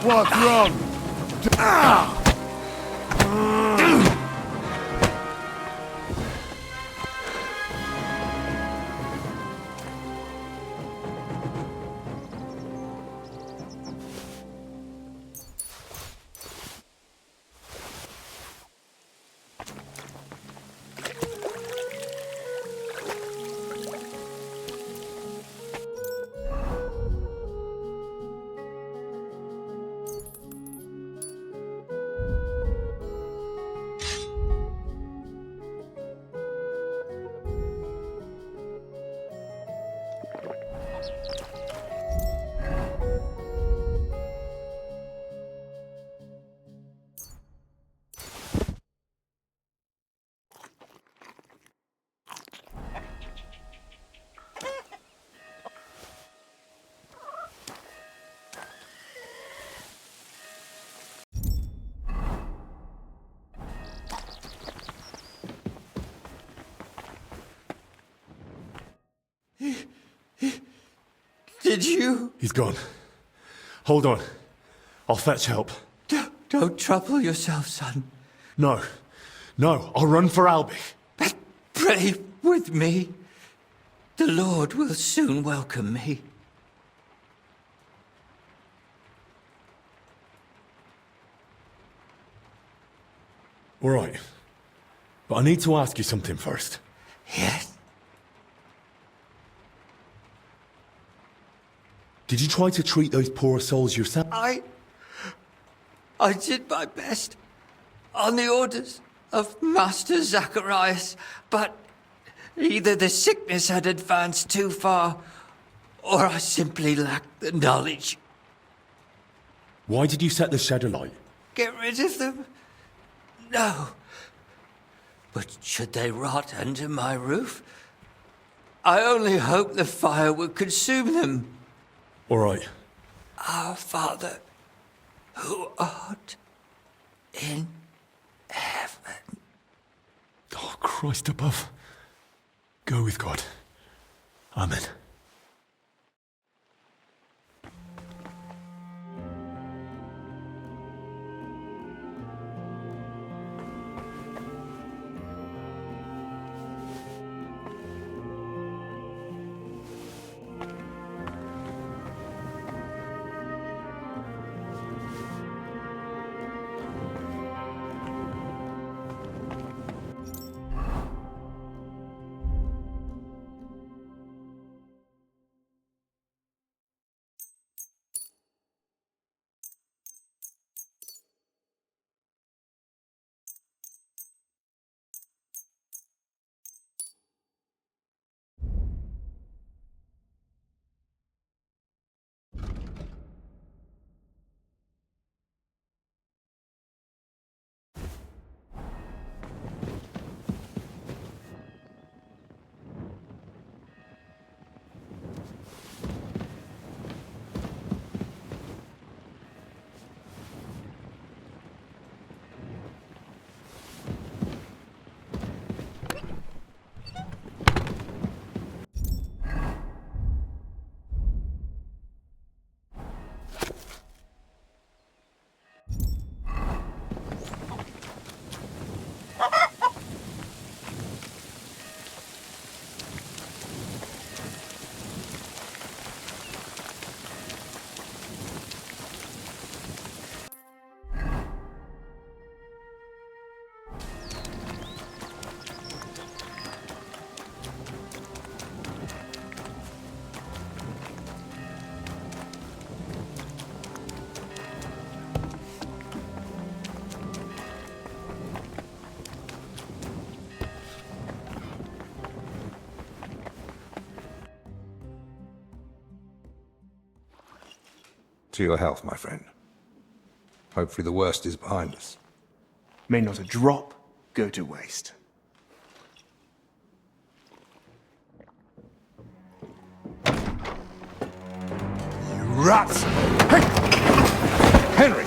What's wrong? Did you? He's gone. Hold on. I'll fetch help. Don't trouble yourself, son. No. No, I'll run for Albie. But pray with me. The Lord will soon welcome me. All right. But I need to ask you something first. Yes? Did you try to treat those poor souls yourself? I did my best on the orders of Master Zacharias, but either the sickness had advanced too far, or I simply lacked the knowledge. Why did you set the shed alight? Get rid of them? No. But should they rot under my roof? I only hope the fire would consume them. All right. Our Father, who art in heaven. Oh, Christ above. Go with God. Amen. To your health, my friend. Hopefully the worst is behind us. May not a drop go to waste. Rats! Henry!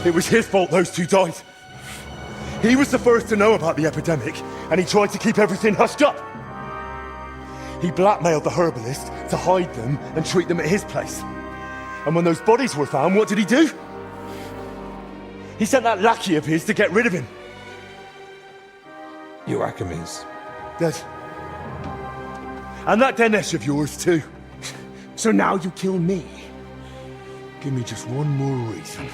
It was his fault those two died. He was the first to know about the epidemic, and he tried to keep everything hushed up. He blackmailed the herbalist to hide them and treat them at his place. And when those bodies were found, what did he do? He sent that lackey of his to get rid of him. Joachim is Dead. And that Dinesh of yours too. So now you kill me. Give me just one more reason.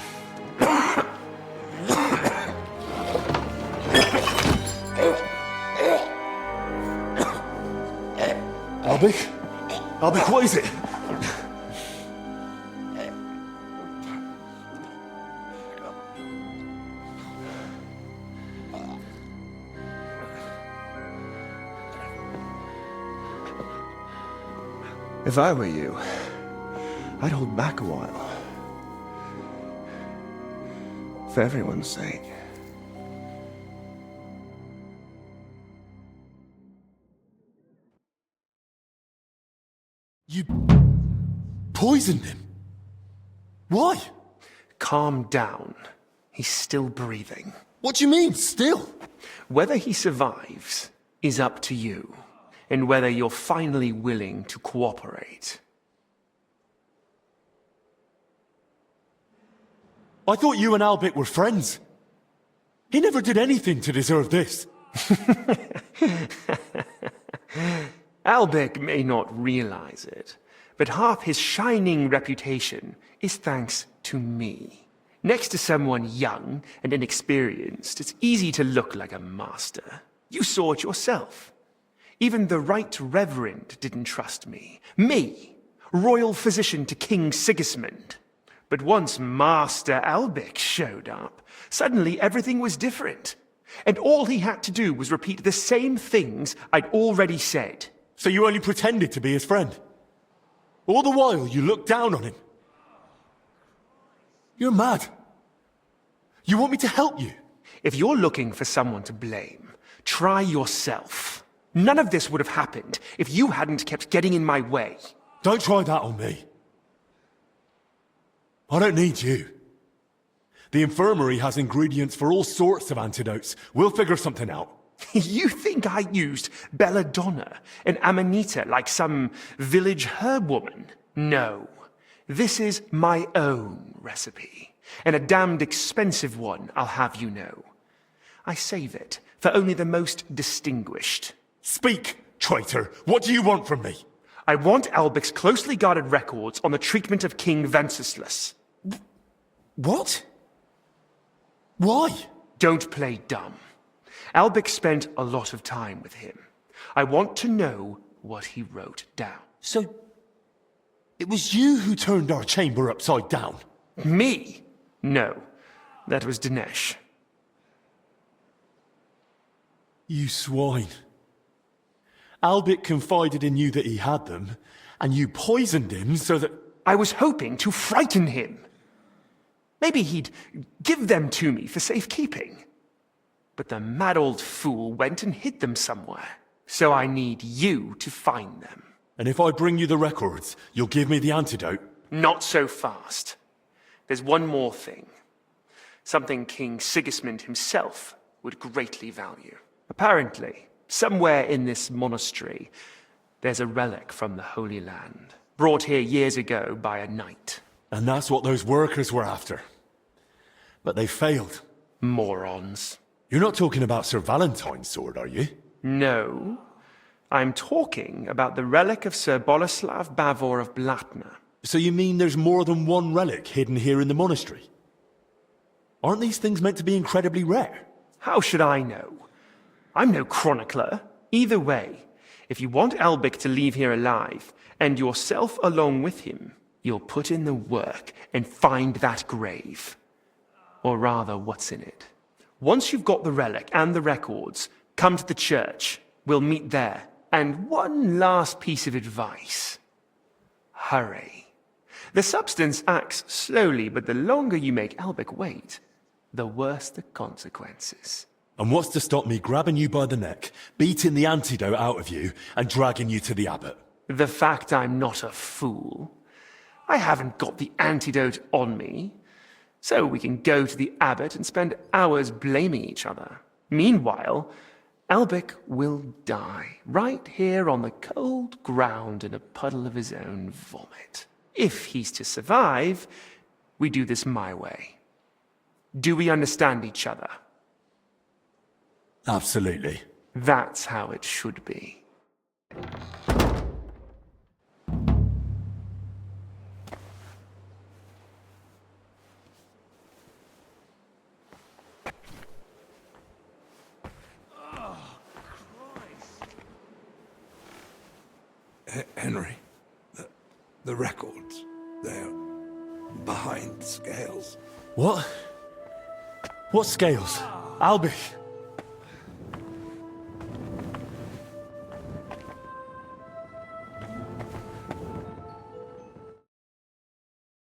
Albik, what is it? If I were you, I'd hold back a while. For everyone's sake. You poisoned him? Why? Calm down. He's still breathing. What do you mean, still? Whether he survives is up to you, and whether you're finally willing to cooperate. I thought you and Albik were friends. He never did anything to deserve this. Albik may not realize it, but half his shining reputation is thanks to me. Next to someone young and inexperienced, it's easy to look like a master. You saw it yourself. Even the Right Reverend didn't trust me. Me, royal physician to King Sigismund. But once Master Albik showed up, suddenly everything was different. And all he had to do was repeat the same things I'd already said. So you only pretended to be his friend? All the while you looked down on him? You're mad. You want me to help you? If you're looking for someone to blame, try yourself. None of this would have happened if you hadn't kept getting in my way. Don't try that on me. I don't need you. The infirmary has ingredients for all sorts of antidotes. We'll figure something out. You think I used belladonna and amanita like some village herb woman? No. This is my own recipe, and a damned expensive one, I'll have you know. I save it for only the most distinguished. Speak, traitor. What do you want from me? I want Albik's closely guarded records on the treatment of King Wenceslas. What? Why? Don't play dumb. Albik spent a lot of time with him. I want to know what he wrote down. So, it was you who turned our chamber upside down? Me? No, that was Dinesh. You swine. Albik confided in you that he had them, and you poisoned him so that... I was hoping to frighten him. Maybe he'd give them to me for safekeeping. But the mad old fool went and hid them somewhere. So I need you to find them. And if I bring you the records, you'll give me the antidote? Not so fast. There's one more thing. Something King Sigismund himself would greatly value. Apparently, somewhere in this monastery, there's a relic from the Holy Land, brought here years ago by a knight. And that's what those workers were after. But they failed. Morons. You're not talking about Sir Valentine's sword, are you? No. I'm talking about the relic of Sir Boleslav Bavor of Blatna. So you mean there's more than one relic hidden here in the monastery? Aren't these things meant to be incredibly rare? How should I know? I'm no chronicler. Either way, if you want Albik to leave here alive, and yourself along with him, you'll put in the work and find that grave. Or rather, what's in it. Once you've got the relic and the records, come to the church. We'll meet there. And one last piece of advice. Hurry. The substance acts slowly, but the longer you make Albic wait, the worse the consequences. And what's to stop me grabbing you by the neck, beating the antidote out of you, and dragging you to the abbot? The fact I'm not a fool. I haven't got the antidote on me, so we can go to the abbot and spend hours blaming each other. Meanwhile, Albic will die, right here on the cold ground in a puddle of his own vomit. If he's to survive, we do this my way. Do we understand each other? Absolutely. That's how it should be. Henry, the records, they're behind scales. What? What scales? Albic,